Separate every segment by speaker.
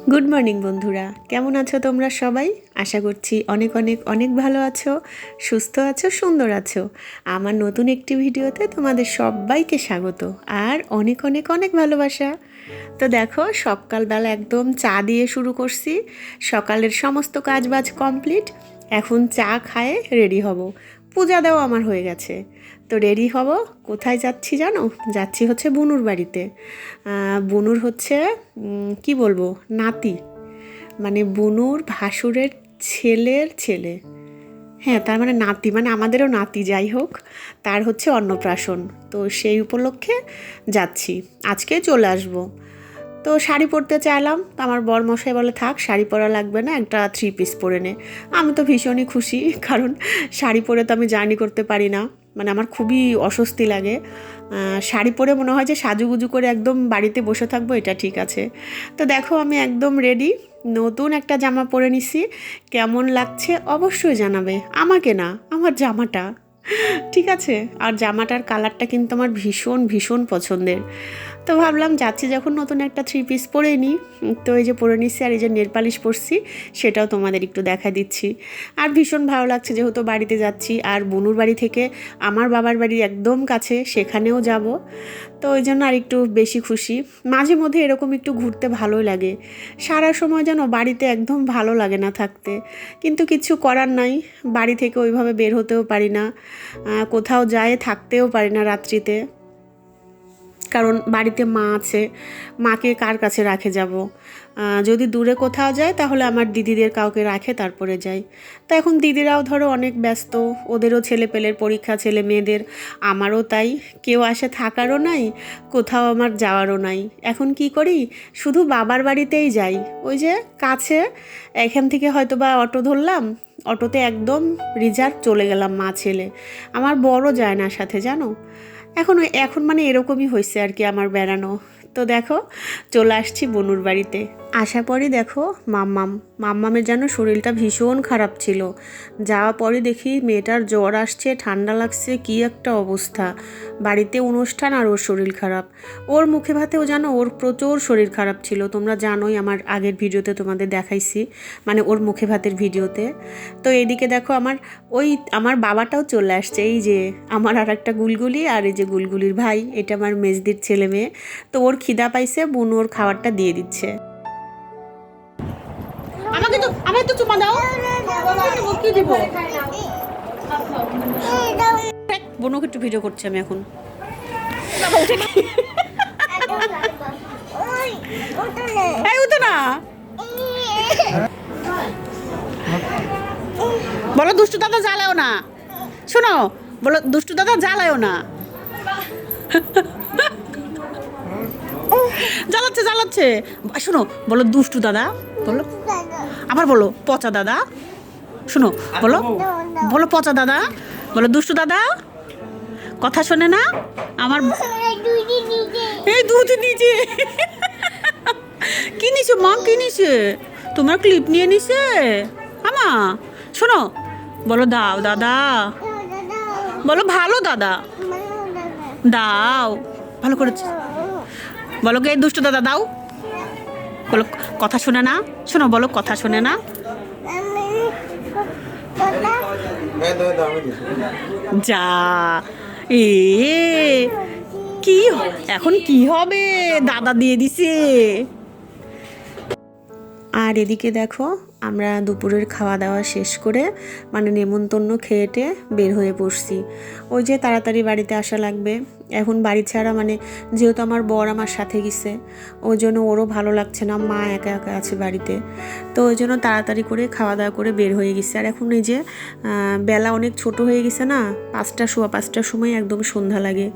Speaker 1: Good morning বন্ধুরা, কেমন আছো তোমরা সবাই? আশা করছি অনেক অনেক অনেক ভালো আছো, সুস্থ আছো, সুন্দর আছো। আমার নতুন একটি ভিডিওতে তোমাদের সবাইকে স্বাগত আর অনেক অনেক অনেক ভালোবাসা। তো দেখো, সকালবেলা একদম চা দিয়ে শুরু করছি। সকালের সমস্ত কাজবাজ কমপ্লিট। এখন চা খায়ে রেডি হব। পূজা দেওয়া আমার হয়ে গেছে। তো রেডি হব। কোথায় যাচ্ছি জানো? যাচ্ছি হচ্ছে বুনুর বাড়িতে। বুনুর হচ্ছে কি বলবো, নাতি, মানে বুনুর ভাসুরের ছেলের ছেলে। হ্যাঁ, তার মানে নাতি, মানে আমাদেরও নাতি, যাই হোক। তার হচ্ছে অন্নপ্রাশন। তো সেই উপলক্ষে যাচ্ছি, আজকে চলে আসবো। তো শাড়ি পরতে চাইলাম, তো আমার বরমশাই বলে থাক, শাড়ি পরা লাগবে না, একটা 3 পিস পরে নে। আমি তো ভীষণই খুশি, কারণ শাড়ি পরে তো আমি জার্নি করতে পারি না, মানে আমার খুবই অস্বস্তি লাগে। শাড়ি পরে মনে হয় যে সাজুগুজু করে একদম বাড়িতে বসে থাকবো, এটা ঠিক আছে। তো দেখো, আমি একদম রেডি, নতুন একটা জামা পরে নিছি। কেমন লাগছে অবশ্যই জানাবে, আমাকে না, আমার জামাটা। ঠিক আছে, আর জামাটার কালারটা কিন্তু আমার ভীষণ ভীষণ পছন্দের। তো ভাবলাম যাচ্ছি যখন, নতুন একটা 3 পিস পরে নিই। তো এই যে পরে নিচ্ছি, আর এই যে নেল পালিশ পরছি, সেটাও তোমাদের একটু দেখা দিচ্ছি। আর ভীষণ ভালো লাগছে, যেহেতু বাড়িতে যাচ্ছি, আর বুনুর বাড়ি থেকে আমার বাবার বাড়ি একদম কাছে, সেখানেও যাব। তো ওই জন্য আর একটু বেশি খুশি। মাঝে মধ্যে এরকম একটু ঘুরতে ভালোই লাগে। সারা সময় যেন বাড়িতে একদম ভালো লাগে না থাকতে, কিন্তু কিছু করার নাই। বাড়ি থেকে ওইভাবে বের হতেও পারি না, কোথাও যায় থাকতেও পারি না রাত্রিতে, কারণ বাড়িতে মা আছে। মাকে কার কাছে রাখে যাব? যদি দূরে কোথাও যায় তাহলে আমার দিদিদের কাউকে রাখে তারপরে যাই। তো এখন দিদিরাও ধরো অনেক ব্যস্ত, ওদেরও ছেলে পেলের পরীক্ষা, ছেলে মেয়েদের, আমারও তাই। কেউ আসে থাকারও নাই, কোথাও আমার যাওয়ারও নাই। এখন কি করি, শুধু বাবার বাড়িতেই যাই। ওই যে কাছে, এখান থেকে হয়তো বা অটো ধরলাম, অটোতে একদম রিজার্ভ চলে গেলাম মা ছেলে। আমার বড় যায় না সাথে, জানো। এখন মানে এরকমই হয়েছে আর কি আমার বেড়ানো। তো দেখো, চলে আসছি বনুর বাড়িতে। আসার পরই দেখো, মাম্মামের যেন শরীরটা ভীষণ খারাপ ছিল। যাওয়ার পরে দেখি মেয়েটার জ্বর আসছে, ঠান্ডা লাগছে, কি একটা অবস্থা। বাড়িতে অনুষ্ঠান আর ওর শরীর খারাপ। ওর মুখে ভাতেও জানো, ওর প্রচুর শরীর খারাপ ছিল। তোমরা জানোই, আমার আগের ভিডিওতে তোমাদের দেখাইছি, মানে ওর মুখে ভাতের ভিডিওতে। তো এইদিকে দেখো, আমার বাবাটাও চলে আসছে। এই যে আমার আর একটা গুলগুলি, আর এই যে গুলগুলির ভাই, এটা আমার মেজদির ছেলে মেয়ে। তো ওর খিদা পাইছে, বোন ওর খাবারটা দিয়ে দিচ্ছে। আমাকে তো চুমা দাও। কি দিব? বোনকে একটু ভিডিও করছি আমি এখন। এই উঠো না, বলো দুষ্টু দাদা জ্বালাও না। শোনো, বলো দুষ্টু দাদা জ্বালাও না। জ্বালাচ্ছে। শোনো, বলো দুষ্টু দাদা, বলো। আবার বলো পচা দাদা। শোনো, বলো, বলো পচা দাদা, বলো দুষ্টু দাদা। কথা শোনে না আমার। এই দুধ নিচে। কি নিছে মা, কি নিছে? তোমার ক্লিপ নিয়ে নিছে আমা। শোনো, বলো দাও দাদা, বলো ভালো দাদা দাও, ভালো করেছে। বলো গে দুষ্টু দাদা দাও। বলো কথা শোনে না। শোনো, বলো কথা শোনে না। যা, এ কি এখন কি হবে, দাদা দিয়ে দিছে। আর এদিকে দেখো, আমরা দুপুরের খাওয়া দাওয়া শেষ করে, মানে নেমন্তন্ন খেয়েটে বের হয়ে পড়ছি। ওই যে তাড়াতাড়ি বাড়িতে আসা লাগবে। এখন বাড়ি ছাড়া, মানে যেহেতু আমার বর আমার সাথে গেছে, ওই জন্য ওরও ভালো লাগছে না, মা একা একা আছে বাড়িতে। তো ওই জন্য তাড়াতাড়ি করে খাওয়া দাওয়া করে বের হয়ে গেছে। আর এখন এই যে বেলা অনেক ছোট হয়ে গেছে না, 5টার সময় একদম সন্ধ্যা লাগে।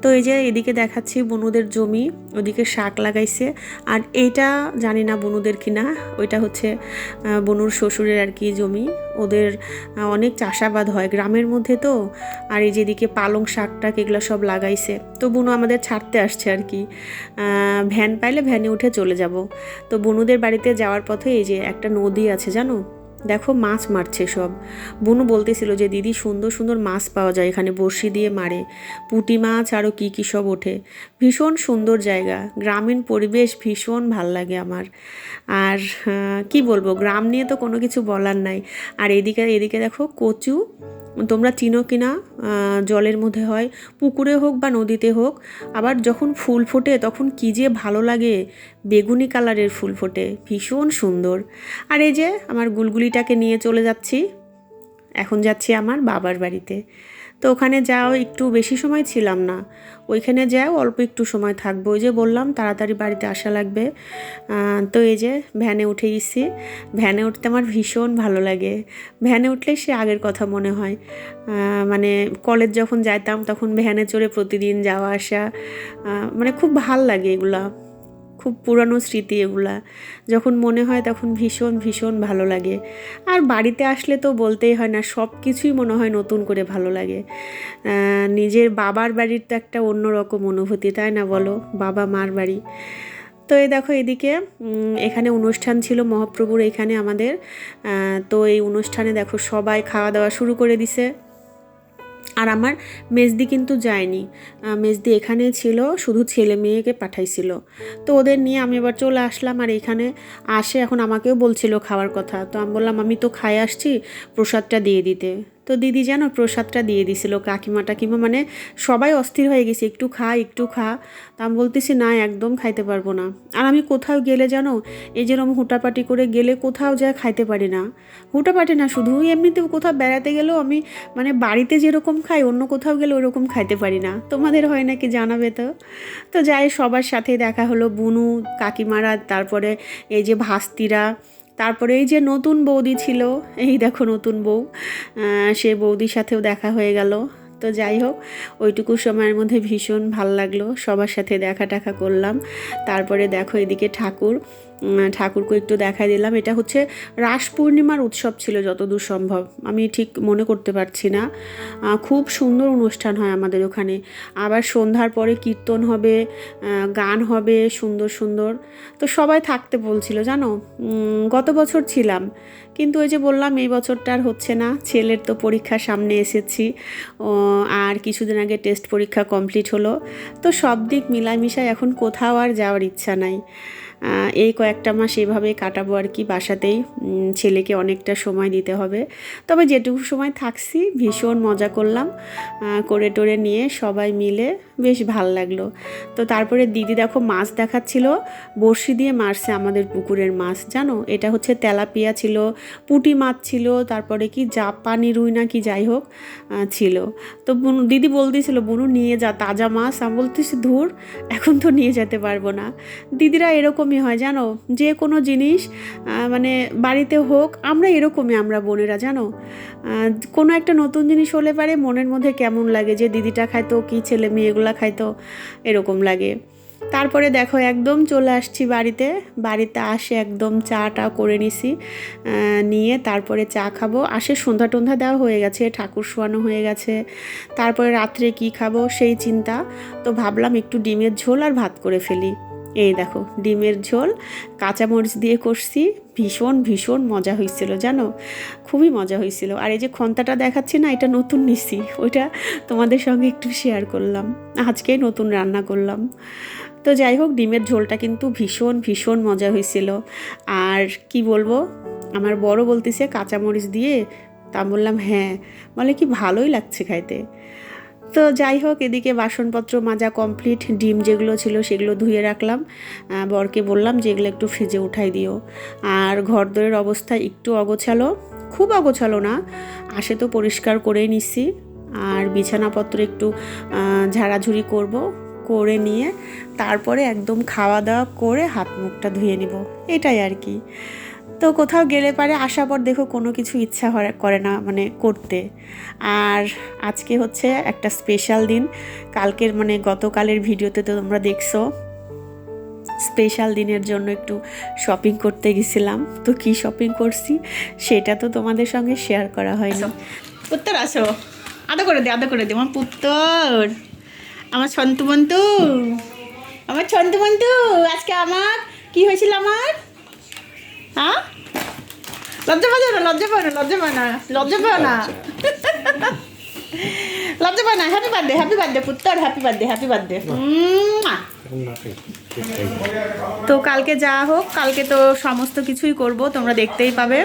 Speaker 1: তো এই যে এদিকে দেখাচ্ছি বনুদের জমি, ওদিকে শাক লাগাইছে। আর এইটা জানি না বনুদের কিনা, ওইটা হচ্ছে বনুর শ্বশুরের আর কি জমি। ওদের অনেক চাষাবাদ হয় গ্রামের মধ্যে তো। আর এই যেদিকে পালং শাকটাক এগুলো সব লাগাইছে। তো বনু আমাদের ছাড়তে আসছে আর কি। ভ্যান পাইলে ভ্যানে উঠে চলে যাব। তো বনুদের বাড়িতে যাওয়ার পথে এই যে একটা নদী আছে জানো, দেখো মাছ মারছে সব। বুনু বলতেছিল যে দিদি সুন্দর সুন্দর মাছ পাওয়া যায় এখানে, বড়শি দিয়ে মারে, পুঁটি মাছ আরও কী কী সব ওঠে। ভীষণ সুন্দর জায়গা, গ্রামীণ পরিবেশ ভীষণ ভাল লাগে আমার। আর কি বলবো, গ্রাম নিয়ে তো কোনো কিছু বলার নাই। আর এদিকে এদিকে দেখো কচু, তোমরা চিনো কিনা, জলের মধ্যে হয়, পুকুরে হোক বা নদীতে হোক। আবার যখন ফুল ফোটে তখন কী যে ভালো লাগে, বেগুনি কালারের ফুল ফোটে, ভীষণ সুন্দর। আর এই যে আমার গুলগুলিটাকে নিয়ে চলে যাচ্ছি, এখন যাচ্ছি আমার বাবার বাড়িতে। তো ওখানে যাও একটু বেশি সময় ছিলাম না, ওইখানে যাও অল্প একটু সময় থাকবো। ওই যে বললাম তাড়াতাড়ি বাড়িতে আসা লাগবে। তো এই যে ভ্যানে উঠে গেছি। ভ্যানে উঠতে আমার ভীষণ ভালো লাগে। ভ্যানে উঠলে সে আগের কথা মনে হয়। মানে কলেজ যখন যাইতাম তখন ভ্যানে চড়ে প্রতিদিন যাওয়া আসা, মানে খুব ভাল লাগে এগুলা, খুব পুরানো স্মৃতি এগুলা। যখন মনে হয় তখন ভীষণ ভীষণ ভালো লাগে। আর বাড়িতে আসলে তো বলতেই হয় না, সব কিছুই মনে হয় নতুন করে ভালো লাগে। নিজের বাবার বাড়ির তো একটা অন্যরকম অনুভূতি, তাই না বলো, বাবা মার বাড়ি। তো এই দেখো এদিকে এখানে অনুষ্ঠান ছিল মহাপ্রভুর এখানে আমাদের। তো এই অনুষ্ঠানে দেখো সবাই খাওয়া দাওয়া শুরু করে দিছে। আর আমার মেজদি কিন্তু যায়নি, মেজদি এখানে ছিল, শুধু ছেলে মেয়েকে পাঠাইছিল। তো ওদের নিয়ে আমি এবার চলে আসলাম। আর এখানে আসে এখন আমাকেও বলছিল খাওয়ার কথা। তো আমি বললাম আমি তো খাই আসছি, প্রসাদটা দিয়ে দিতে। তো দিদি যেন প্রসাদটা দিয়ে দিছিল, কাকিমা টাকিমা মানে সবাই অস্থির হয়ে গেছে, একটু খা একটু খা। তা আমি বলতেছি না, একদম খাইতে পারবো না। আর আমি কোথাও গেলে জানো, এই যেরকম হুটাপাটি করে গেলে কোথাও যা খাইতে পারি না। হুটাপাটি না, শুধু এমনিতেও কোথাও বেড়াতে গেলেও আমি মানে বাড়িতে যেরকম খাই অন্য কোথাও গেলে ওরকম খাইতে পারি না। তোমাদের হয় নাকি জানাবে তো। তো যাই, সবার সাথে দেখা হলো, বুনু, কাকিমারা, তারপরে এই যে ভাস্তিরা, তারপরে এই যে নতুন বৌদি ছিল, এই দেখো নতুন বউ, সে বৌদির সাথেও দেখা হয়ে গেল। তো যাই হোক, ওইটুকু সময়ের মধ্যে ভীষণ ভাল লাগলো, সবার সাথে দেখা টাকা করলাম। তারপরে দেখো এদিকে ঠাকুরকে একটু দেখাই দিলাম। এটা হচ্ছে রাস পূর্ণিমার উৎসব ছিল যতদূর সম্ভব, আমি ঠিক মনে করতে পারছি না। খুব সুন্দর অনুষ্ঠান হয় আমাদের ওখানে। আবার সন্ধ্যার পরে কীর্তন হবে, গান হবে সুন্দর সুন্দর। তো সবাই থাকতে বলছিল জানো। গত বছর ছিলাম, কিন্তু ওই যে বললাম এই বছরটা আর হচ্ছে না, ছেলের তো পরীক্ষা সামনে এসেছি। আর কিছুদিন আগে টেস্ট পরীক্ষা কমপ্লিট হলো। তো সব দিক মিলামিশায় এখন কোথাও আর যাওয়ার ইচ্ছা নাই। এই কয়েকটা মাস এভাবে কাটাবো আর কি, বাসাতেই। ছেলেকে অনেকটা সময় দিতে হবে। তবে যেটুকু সময় থাকছি ভীষণ মজা করলাম, করে টোরে নিয়ে সবাই মিলে বেশ ভাল লাগলো। তো তারপরে দিদি দেখো মাছ দেখাচ্ছিল, বড়শি দিয়ে মারছে আমাদের পুকুরের মাছ, জানো এটা হচ্ছে তেলাপিয়া ছিল, পুঁটি মাছ ছিল, তারপরে কি জাপানি রুই না কি যাই হোক ছিল। তো দিদি বলতেছিল বুনু নিয়ে যা তাজা মাছ। আমি বলতেছি ধুর, এখন তো নিয়ে যেতে পারবো না। দিদিরা এরকমই হয় জানো, যে কোনো জিনিস মানে বাড়িতে হোক, আমরা এরকমই, আমরা বোনেরা জানো, কোনো একটা নতুন জিনিস হলে পারে মনের মধ্যে কেমন লাগে, যে দিদিটা খাইতো কি ছেলে মেয়েগুলা খাইতো, এরকম লাগে। তারপরে দেখো একদম চলে আসছি বাড়িতে আসে একদম চাটা করে নিছি, নিয়ে তারপরে চা খাবো। আসে সন্ধ্যা টন্ধ্যা দেওয়া হয়ে গেছে, ঠাকুর শোয়ানো হয়ে গেছে। তারপরে রাত্রে কি খাবো সেই চিন্তা। তো ভাবলাম একটু ডিমের ঝোল আর ভাত করে ফেলি। এই দেখো ডিমের ঝোল কাঁচামরিচ দিয়ে করছি, ভীষণ ভীষণ মজা হয়েছিল জানো, খুবই মজা হয়েছিল। আর এই যে খন্তাটা দেখাচ্ছি না, এটা নতুন নিছি, ওইটা তোমাদের সঙ্গে একটু শেয়ার করলাম, আজকেই নতুন রান্না করলাম। তো যাই হোক, ডিমের ঝোলটা কিন্তু ভীষণ ভীষণ মজা হয়েছিল। আর কি বলবো, আমার বড় বলতেছে কাঁচামরিচ দিয়ে, তা বললাম হ্যাঁ, বলে কি ভালোই লাগছে খাইতে। তো যাই হোক, এদিকে বাসনপত্র মাজা কমপ্লিট, ডিম যেগুলো ছিল সেগুলো ধুয়ে রাখলাম। বরকে বললাম যে এগুলো একটু ফ্রিজে উঠাই দিও। আর ঘরদোরের অবস্থা একটু অগোছালো, খুব অগোছালো না, আসে তো পরিষ্কার করেই নিচ্ছি। আর বিছানাপত্র একটু ঝাড়াঝুড়ি করে নিয়ে তারপরে একদম খাওয়া দাওয়া করে হাত মুখটা ধুয়ে নিব, এটাই আর কি। তো কোথাও গেলে পারে আসার পর দেখো কোনো কিছু ইচ্ছা করে না মানে করতে। আর আজকে হচ্ছে একটা স্পেশাল দিন, কালকের মানে গতকালের ভিডিওতে তো তোমরা দেখছো, স্পেশাল দিনের জন্য একটু শপিং করতে গেছিলাম। তো কি শপিং করছি সেটা তো তোমাদের সঙ্গে শেয়ার করা হয়নি।
Speaker 2: পুত্তর আসো, আদা করে দে আমার পুত্তর, আমার ছন্তমন্তু, আমার ছন্তমন্তু। আজকে আমার কি হয়েছিল, আমার হ্যাঁ লজ্জা পাও না, লজ্জা পাও না, লজ্জা পাও না, লজ্জা পাও না, লজ্জা পাও না। হ্যাপি বার্থডে পুত্তর, হ্যাপি বার্থডে। তো কালকে যা হোক, কালকে তো সমস্ত কিছুই করব, তোমরা দেখতেই পাবে।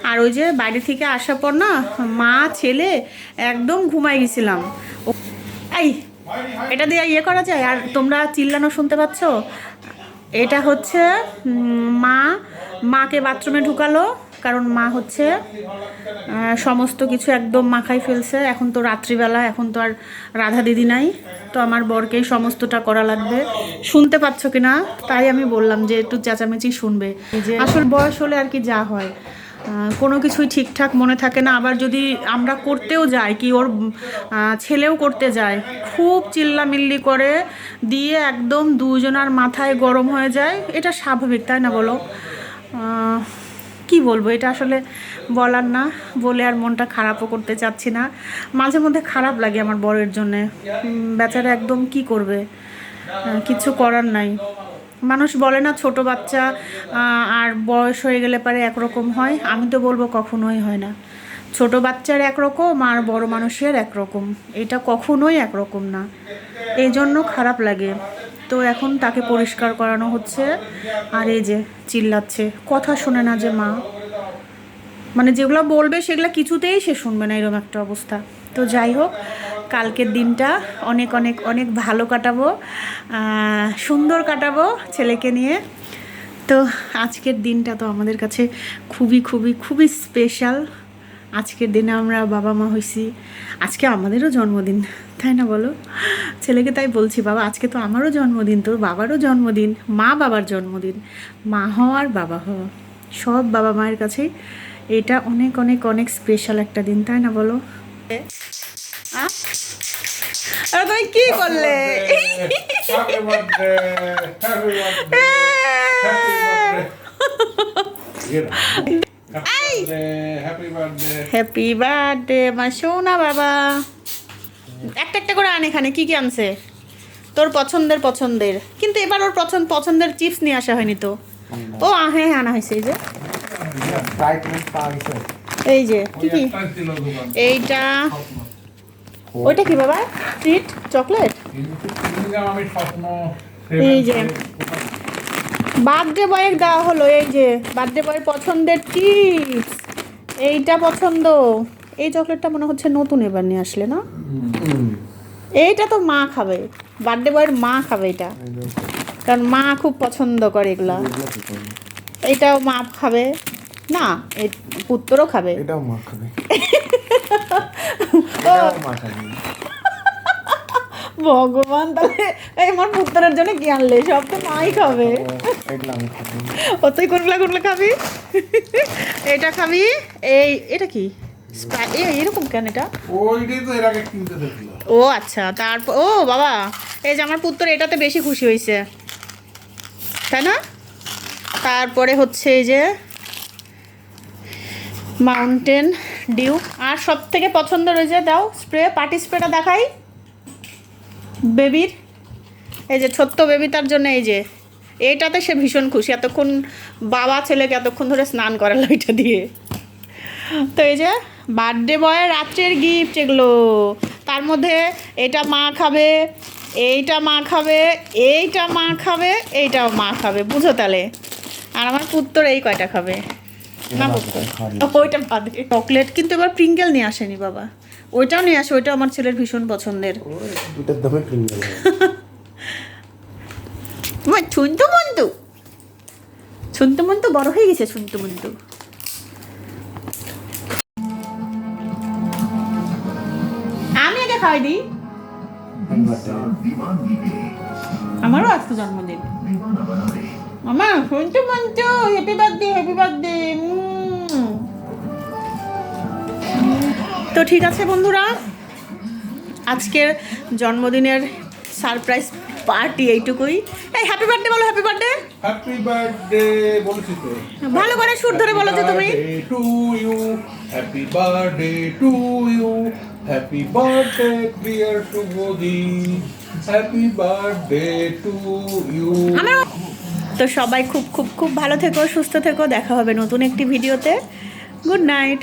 Speaker 2: আর ওই যে বাইরে থেকে আসার পর না, মা ছেলে একদম ঘুমাই গেছিলাম। এই এটা দিয়ে ইয়ে করা যায়? আর তোমরা চিল্লানো শুনতে পাচ্ছ? এটা হচ্ছে মাকে বাথরুমে ঢুকালো, কারণ মা হচ্ছে সমস্ত কিছু একদম মাখাই ফেলছে। এখন তো রাত্রিবেলা, এখন তো আর রাধা দিদি নাই, তো আমার বরকেই সমস্তটা করা লাগবে। শুনতে পাচ্ছ কি না? তাই আমি বললাম যে একটু চেঁচামেচি শুনবে। যে আসল বয়স হলে আর কি যা হয়, কোনো কিছুই ঠিকঠাক মনে থাকে না। আবার যদি আমরা করতেও যাই, কি ওর ছেলেও করতে যায়, খুব চিল্লামিল্লি করে দিয়ে একদম দুজনার মাথায় গরম হয়ে যায়। এটা স্বাভাবিক, তাই না বলো? কি বলবো, এটা আসলে বলার না, বলে আর মনটা খারাপও করতে চাচ্ছি না। মাঝে মধ্যে খারাপ লাগে আমার বরের জন্যে, বেচারা একদম কি করবে, কিছু করার নাই। মানুষ বলে না ছোট বাচ্চা আর বয়স হয়ে গেলে পরে একরকম হয়, আমি তো বলবো কখনোই হয় না। ছোট বাচ্চার একরকম আর বড় মানুষের একরকম, এটা কখনোই একরকম না। এই জন্য খারাপ লাগে। তো এখন তাকে পরিষ্কার করানো হচ্ছে, আর এই যে চিল্লাচ্ছে, কথা শোনে না যে মা, মানে যেগুলো বলবে সেগুলো কিছুতেই সে শুনবে না, এরকম একটা অবস্থা। তো যাই হোক, কালকের দিনটা অনেক অনেক অনেক ভালো কাটাবো, সুন্দর কাটাবো ছেলেকে নিয়ে। তো আজকের দিনটা তো আমাদের কাছে খুবই খুবই খুবই স্পেশাল। আজকের দিনে আমরা বাবা মা হয়েছি, আজকে আমাদেরও জন্মদিন, তাই না বলো? ছেলেকে তাই বলছি, বাবা আজকে তো আমারও জন্মদিন, তোর বাবারও জন্মদিন, মা বাবার জন্মদিন, মা হওয়ার বাবা হওয়া, সব বাবা মায়ের কাছেই এটা অনেক অনেক অনেক স্পেশাল একটা দিন, তাই না বলো? তুমি কি করলে? হ্যাপি বার্থডে মা সোনা বাবা। একটা একটা করে আন, এখানে কি কি আনছে তোর পছন্দের, কিন্তু এবার ওর পছন্দের চিপস নিয়ে আসা হয়নি তো। ও হ্যাঁ আনা হয়েছে, এই যে কি কি, এইটা ওইটা কি বাবা, ট্রিট চকলেট। এই যে বার্থডে বয়ের দেওয়া হলো, এই যে বার্থডে বয়ের পছন্দের চিপস, এইটা পছন্দ। এই চকলেটটা মনে হচ্ছে নতুন এবার নিয়ে আসলে না, এইটা তো মা খাবে, বার্থডে বয়ের মা খাবে এটা, কারণ মা খুব পছন্দ করে এগুলা। এটাও মা খাবে না, এই পুত্রও খাবে,
Speaker 3: এটাও মা খাবে।
Speaker 2: ভগবান, তাহলে এই আমার পুত্রের জন্য কি আনলে? সব তো মাই খাবে। ও তুই কোনগুলা খাবি? এটা খাবি, এটা কি এরকম কেন? এটা ও আচ্ছা, তারপর ও বাবা, এই যে আমার পুত্র এটাতে বেশি খুশি হয়েছে, তাই না? তারপরে হচ্ছে এই যে মাউন্টেন ডিউ, আর সব থেকে পছন্দ রয়েছে, দাও স্প্রে, পার্টি স্প্রেটা দেখাই বেবির, এই যে ছোট্ট বেবি, তার জন্য এই যে এইটাতে সে ভীষণ খুশি। এতক্ষণ বাবা ছেলেকে এতক্ষণ ধরে স্নান করালো এটা দিয়ে। তো এই যে বার্থডে বয়ের রাত্রের গিফট এগুলো, তার মধ্যে এটা মা খাবে, এইটা মা খাবে, এইটা মা খাবে, এইটাও মা খাবে, বুঝো তাহলে। আর আমার পুত্র এই কয়টা খাবে না, ওইটা বাদে। চকলেট কিন্তু এবার প্রিঙ্গেল নিয়ে আসেনি বাবা, ওইটাও নিয়ে আসে, ওইটাও আমার ছেলের ভীষণ পছন্দের। শুনতে মন্তু বড় হয়ে গেছে, শুনতে মন্তু। আমি আগে খাওয়াই দিই, আমারও আজকে জন্মদিন। আমার শুনতে মন্তু, হ্যাপি বার্থডে। তো ঠিক আছে বন্ধুরা, আজকের জন্মদিনের সারপ্রাইজ পার্টি এইটুকুই। এই হ্যাপি বার্থডে বলো, হ্যাপি বার্থডে
Speaker 3: বলেছি তো,
Speaker 2: ভালো করে সুর ধরে বলো তো তুমি।
Speaker 3: To you, happy birthday to you, happy birthday dear Shubhadi, happy birthday to you.
Speaker 2: তো সবাই খুব খুব খুব ভালো থেকো, সুস্থ থেকো, দেখা হবে নতুন একটি ভিডিওতে।
Speaker 1: Good night.